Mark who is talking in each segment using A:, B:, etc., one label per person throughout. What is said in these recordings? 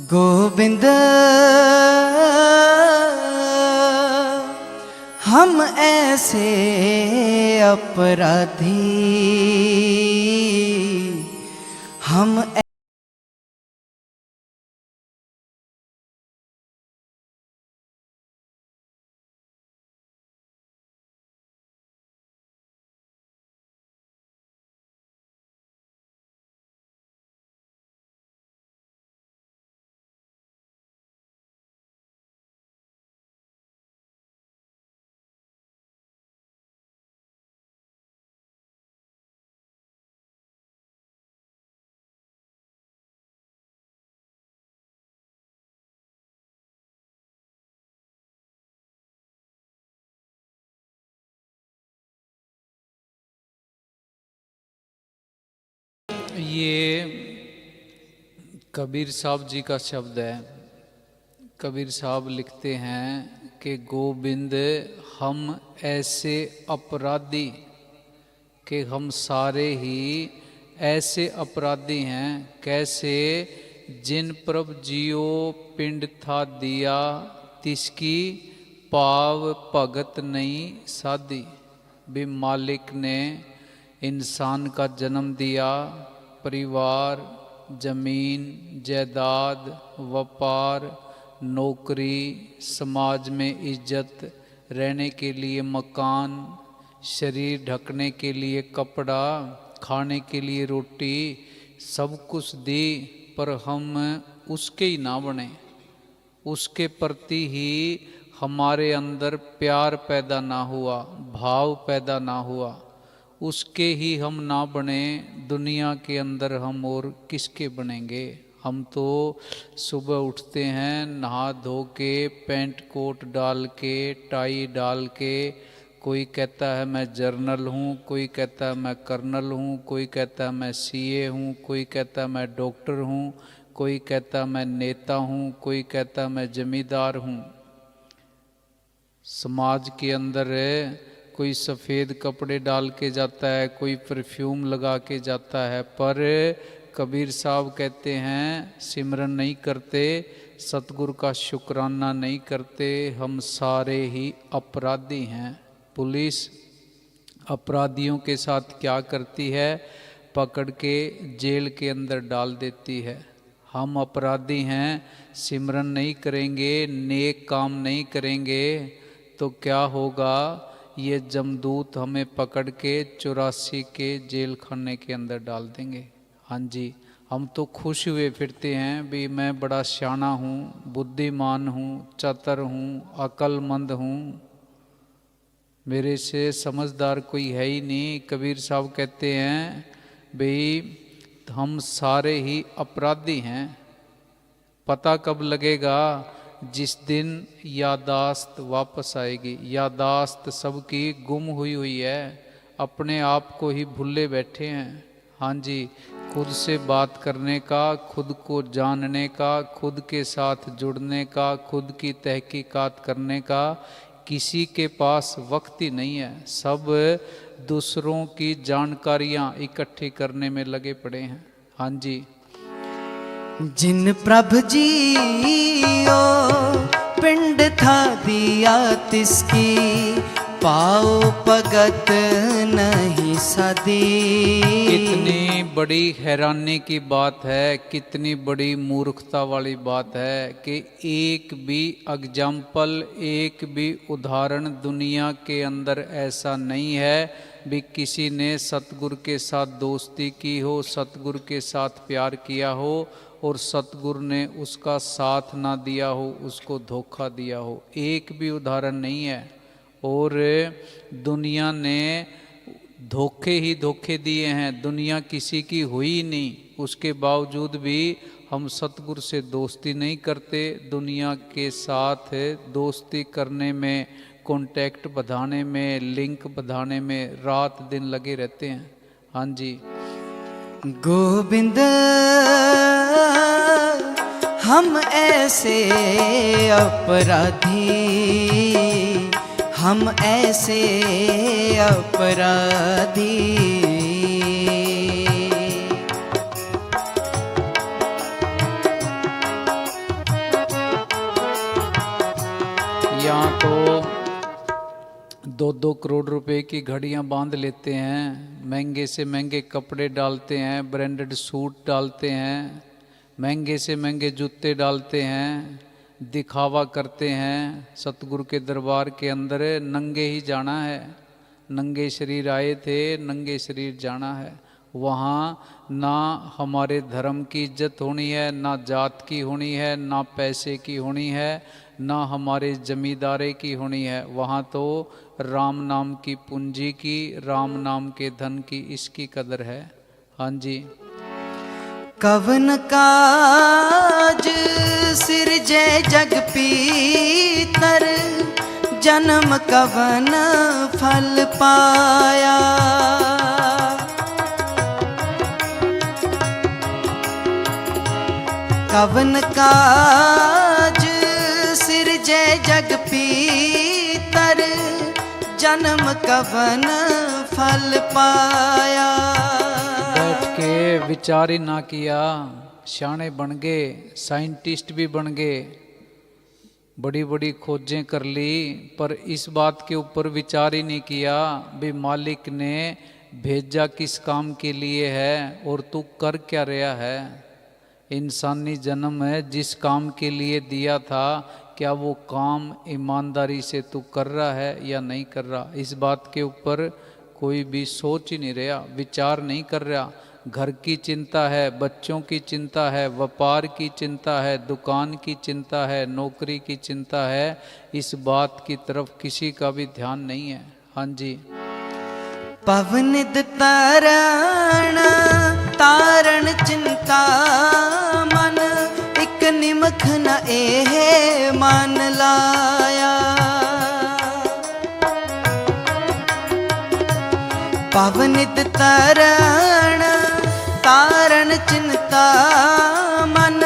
A: गोविंद हम ऐसे अपराधी, हम
B: ये कबीर साहब जी का शब्द है। कबीर साहब लिखते हैं कि गोविंद हम ऐसे अपराधी कि हम सारे ही ऐसे अपराधी हैं। कैसे? जिन प्रभ जियो पिंड था दिया, तिसकी पाव भगत नहीं साधी। भी मालिक ने इंसान का जन्म दिया, परिवार, जमीन, जायदाद, व्यापार, नौकरी, समाज में इज्जत, रहने के लिए मकान, शरीर ढकने के लिए कपड़ा, खाने के लिए रोटी, सब कुछ दी, पर हम उसके ही ना बने। उसके प्रति ही हमारे अंदर प्यार पैदा ना हुआ, भाव पैदा ना हुआ, उसके ही हम ना बने। दुनिया के अंदर हम और किसके बनेंगे? हम तो सुबह उठते हैं, नहा धो के, पैंट कोट डाल के, टाई डाल के, कोई कहता है मैं जर्नल हूँ, कोई कहता है मैं कर्नल हूँ, कोई कहता है मैं सीए हूँ, कोई कहता है मैं डॉक्टर हूँ, कोई कहता है मैं नेता हूँ, कोई कहता है मैं जमींदार हूँ। समाज के अंदर कोई सफ़ेद कपड़े डाल के जाता है, कोई परफ्यूम लगा के जाता है, पर कबीर साहब कहते हैं सिमरन नहीं करते, सतगुरु का शुक्राना नहीं करते। हम सारे ही अपराधी हैं। पुलिस अपराधियों के साथ क्या करती है? पकड़ के जेल के अंदर डाल देती है। हम अपराधी हैं, सिमरन नहीं करेंगे, नेक काम नहीं करेंगे तो क्या होगा? ये जमदूत हमें पकड़ के 84 के जेल खाने के अंदर डाल देंगे। हाँ जी, हम तो खुश हुए फिरते हैं भी मैं बड़ा सियाना हूँ, बुद्धिमान हूँ, चतुर हूँ, अक्लमंद हूँ, मेरे से समझदार कोई है ही नहीं। कबीर साहब कहते हैं भाई हम सारे ही अपराधी हैं। पता कब लगेगा? जिस दिन यादाश्त वापस आएगी। यादाश्त सबकी गुम हुई है, अपने आप को ही भूले बैठे हैं। हाँ जी, खुद से बात करने का, खुद को जानने का, खुद के साथ जुड़ने का, खुद की तहकीकात करने का किसी के पास वक्त ही नहीं है। सब दूसरों की जानकारियाँ इकट्ठी करने में लगे पड़े हैं। हाँ जी,
A: जिन प्रभ जियो पिंड था दिया, तिसकी पाओ भगत नहीं साधी।
B: कितनी बड़ी हैरानी की बात है, कितनी बड़ी मूर्खता वाली बात है कि एक भी एग्जाम्पल, एक भी उदाहरण दुनिया के अंदर ऐसा नहीं है भी किसी ने सतगुरु के साथ दोस्ती की हो, सतगुरु के साथ प्यार किया हो और सतगुरु ने उसका साथ ना दिया हो, उसको धोखा दिया हो। एक भी उदाहरण नहीं है। और दुनिया ने धोखे ही धोखे दिए हैं, दुनिया किसी की हुई नहीं। उसके बावजूद भी हम सतगुरु से दोस्ती नहीं करते। दुनिया के साथ दोस्ती करने में, कांटेक्ट बढ़ाने में, लिंक बढ़ाने में रात दिन लगे रहते हैं। हाँ जी,
A: गोविंद हम ऐसे अपराधी, हम ऐसे अपराधी।
B: तो 2-2 करोड़ रुपए की घड़ियां बांध लेते हैं, महंगे से महंगे कपड़े डालते हैं, ब्रांडेड सूट डालते हैं, महंगे से महंगे जूते डालते हैं, दिखावा करते हैं। सतगुरु के दरबार के अंदर नंगे ही जाना है, नंगे शरीर आए थे, नंगे शरीर जाना है। वहाँ ना हमारे धर्म की इज्जत होनी है, ना जात की होनी है, ना पैसे की होनी है, ना हमारे जमींदारे की होनी है। वहाँ तो राम नाम की पूंजी की, राम नाम के धन की, इसकी कदर है। हाँ जी।
A: कवन काज सिरजै जग पीतर, जन्म कवन फल पाया। कवन काज सिरजै जग पीतर, जन्म कवन फल पाया।
B: बैठ के विचार ही ना किया, शाणे बन गए, साइंटिस्ट भी बन गए, बड़ी बड़ी खोजें कर ली, पर इस बात के ऊपर विचार ही नहीं किया भी मालिक ने भेजा किस काम के लिए है और तू कर क्या रहा है। इंसानी जन्म है, जिस काम के लिए दिया था, क्या वो काम ईमानदारी से तू कर रहा है या नहीं कर रहा। इस बात के ऊपर कोई भी सोच ही नहीं रहा, विचार नहीं कर रहा। घर की चिंता है, बच्चों की चिंता है, व्यापार की चिंता है, दुकान की चिंता है, नौकरी की चिंता है। इस बात की तरफ किसी का भी ध्यान नहीं है। हाँ जी।
A: पवनित तारण तारण चिंता मन, एक निमख न एहे मान लाया। पवनित तारण तारण चिंता मन,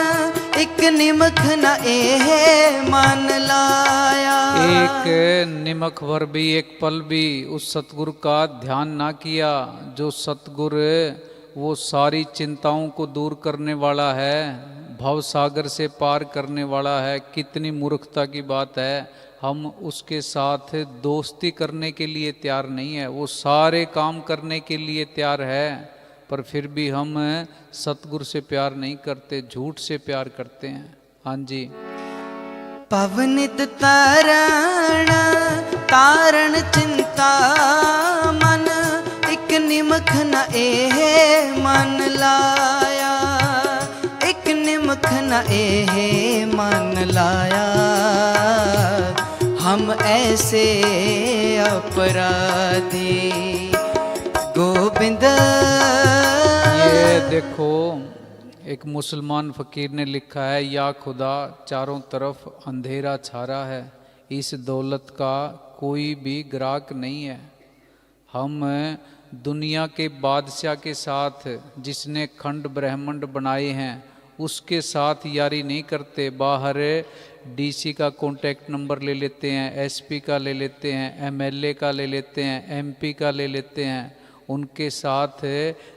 A: एक निमख न एहे मान लाया।
B: एक निमक भर भी, एक पल भी उस सतगुरु का ध्यान ना किया। जो सतगुरु वो सारी चिंताओं को दूर करने वाला है, भव सागर से पार करने वाला है। कितनी मूर्खता की बात है, हम उसके साथ दोस्ती करने के लिए तैयार नहीं है। वो सारे काम करने के लिए तैयार है, पर फिर भी हम सतगुरु से प्यार नहीं करते, झूठ से प्यार करते हैं। हाँ जी।
A: पवनित तारण तारण चिंता मन, एक निमख न एहे मान लाया। एक निमख न एहे मान लाया। हम ऐसे अपराधी गोविंद।
B: ये देखो, एक मुसलमान फकीर ने लिखा है, या खुदा चारों तरफ अंधेरा छा रहा है, इस दौलत का कोई भी ग्राहक नहीं है। हम दुनिया के बादशाह के साथ, जिसने खंड ब्रह्मांड बनाए हैं, उसके साथ यारी नहीं करते। बाहर डीसी का कॉन्टैक्ट नंबर ले लेते हैं, एसपी का ले लेते हैं, एमएलए का ले लेते हैं, एमपी का ले लेते हैं। उनके साथ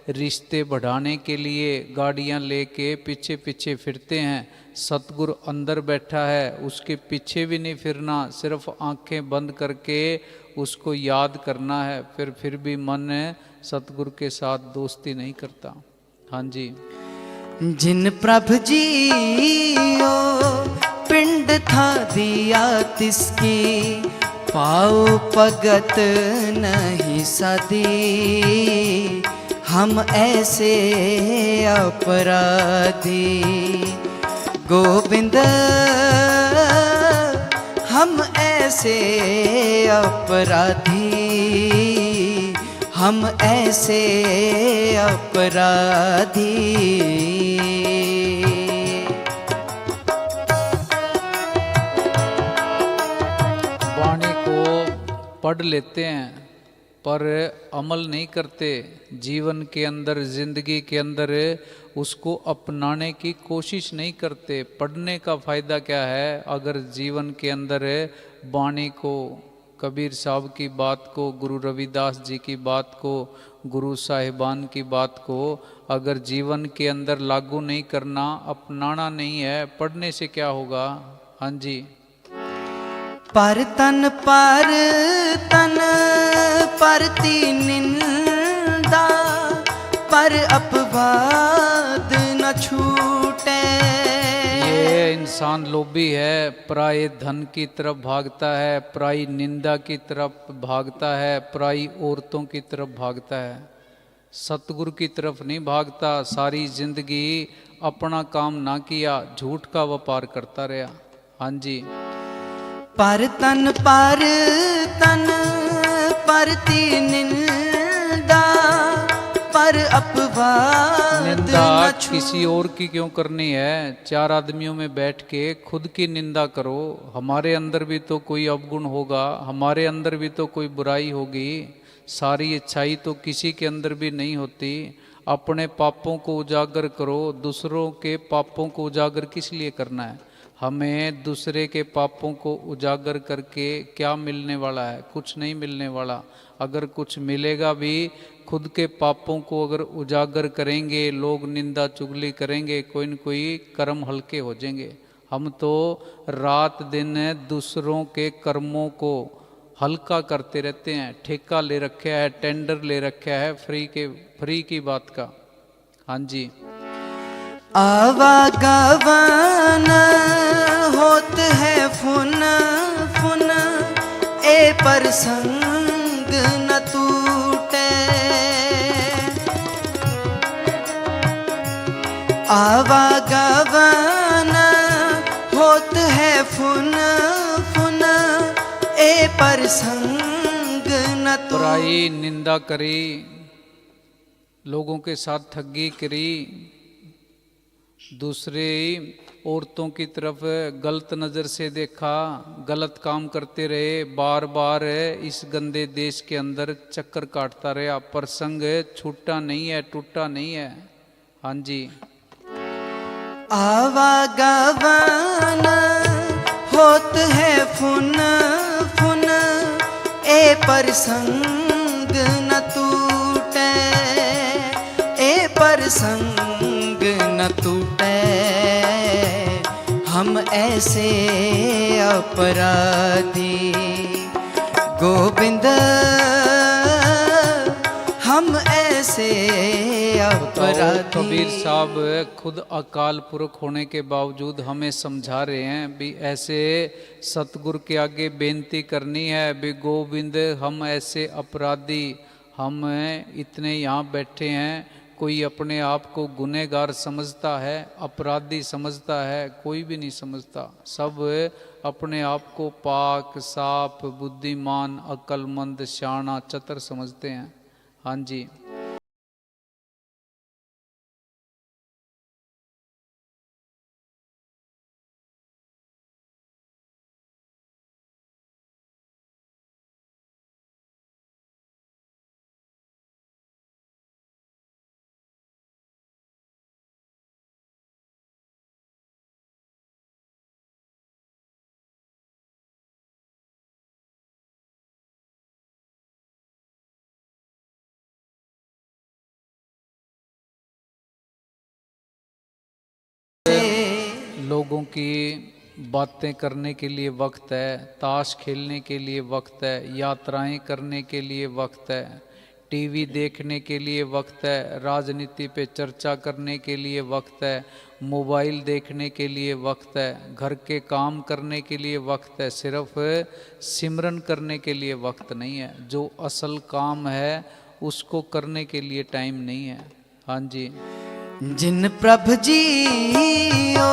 B: रिश्ते बढ़ाने के लिए गाड़ियां लेके पीछे पीछे फिरते हैं। सतगुरु अंदर बैठा है, उसके पीछे भी नहीं फिरना, सिर्फ आंखें बंद करके उसको याद करना है। फिर भी मन सतगुरु के साथ दोस्ती नहीं करता। हाँ जी।
A: जिन प्रभु जियो पिंड था दिया तिसकी, पाओ भगत नहीं सदी। हम ऐसे अपराधी गोविंद, हम ऐसे अपराधी, हम ऐसे अपराधी।
B: वाणी को पढ़ लेते हैं पर अमल नहीं करते। जीवन के अंदर, जिंदगी के अंदर उसको अपनाने की कोशिश नहीं करते। पढ़ने का फ़ायदा क्या है अगर जीवन के अंदर वाणी को, कबीर साहब की बात को, गुरु रविदास जी की बात को, गुरु साहिबान की बात को अगर जीवन के अंदर लागू नहीं करना, अपनाना नहीं है, पढ़ने से क्या होगा। हाँ जी।
A: पर तन परती निंदा, पर अपवाद न छूटे।
B: ये इंसान लोभी है, पराये धन की तरफ भागता है, पराई निंदा की तरफ भागता है, पराई औरतों की तरफ भागता है, सतगुरु की तरफ नहीं भागता। सारी जिंदगी अपना काम ना किया, झूठ का व्यापार करता रहा। हाँ जी।
A: पर तन परती निंदा, पर अपवाद
B: निंदा
A: न
B: किसी और की क्यों करनी है? चार आदमियों में बैठ के खुद की निंदा करो। हमारे अंदर भी तो कोई अवगुण होगा, हमारे अंदर भी तो कोई बुराई होगी। सारी अच्छाई तो किसी के अंदर भी नहीं होती। अपने पापों को उजागर करो, दूसरों के पापों को उजागर किस लिए करना है? हमें दूसरे के पापों को उजागर करके क्या मिलने वाला है? कुछ नहीं मिलने वाला। अगर कुछ मिलेगा भी, खुद के पापों को अगर उजागर करेंगे, लोग निंदा चुगली करेंगे, कोई न कोई कर्म हल्के हो जाएंगे। हम तो रात दिन दूसरों के कर्मों को हल्का करते रहते हैं। ठेका ले रखा है, टेंडर ले रखा है फ्री की बात का। हाँ जी।
A: आवागमन होत है फुन फुन, ए प्रसंग न टूटे। आवागमन होत है फुन फुन, ए प्रसंग न टूटे।
B: पराई निंदा करी, लोगों के साथ ठगी करी, दूसरे औरतों की तरफ गलत नज़र से देखा, गलत काम करते रहे, बार बार इस गंदे देश के अंदर चक्कर काटता रहा। प्रसंग छूटा नहीं है, टूटा नहीं है। हाँ जी।
A: आवागमन होत है फुन फुन, ए प्रसंग न टूटे, ए प्रसंग न टूटे। हम ऐसे अपराधी गोविंद, हम ऐसे अपराधी।
B: कबीर साहब खुद अकाल पुरख होने के बावजूद हमें समझा रहे हैं भी ऐसे सतगुरु के आगे बेनती करनी है भी गोविंद हम ऐसे अपराधी, हम इतने यहाँ बैठे हैं, कोई अपने आप को गुनहगार समझता है, अपराधी समझता है? कोई भी नहीं समझता। सब अपने आप को पाक साफ बुद्धिमान अक्लमंद शाना चतुर समझते हैं। हाँ जी। लोगों की बातें करने के लिए वक्त है, ताश खेलने के लिए वक्त है, यात्राएं करने के लिए वक्त है, टीवी देखने के लिए वक्त है, राजनीति पे चर्चा करने के लिए वक्त है, मोबाइल देखने के लिए वक्त है, घर के काम करने के लिए वक्त है, सिर्फ सिमरन करने के लिए वक्त नहीं है। जो असल काम है उसको करने के लिए टाइम नहीं है। हाँ जी।
A: जिन प्रभु जियो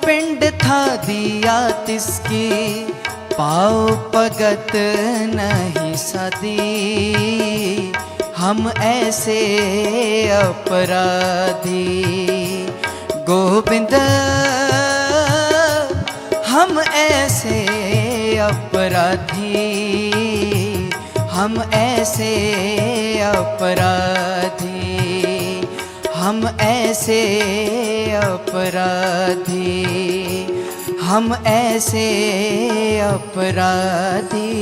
A: पिंड था दिया तिसकी, पाओ भगत नहीं सदी। हम ऐसे अपराधी गोविंद, हम ऐसे अपराधी, हम ऐसे अपराधी, हम ऐसे अपराधी, हम ऐसे अपराधी।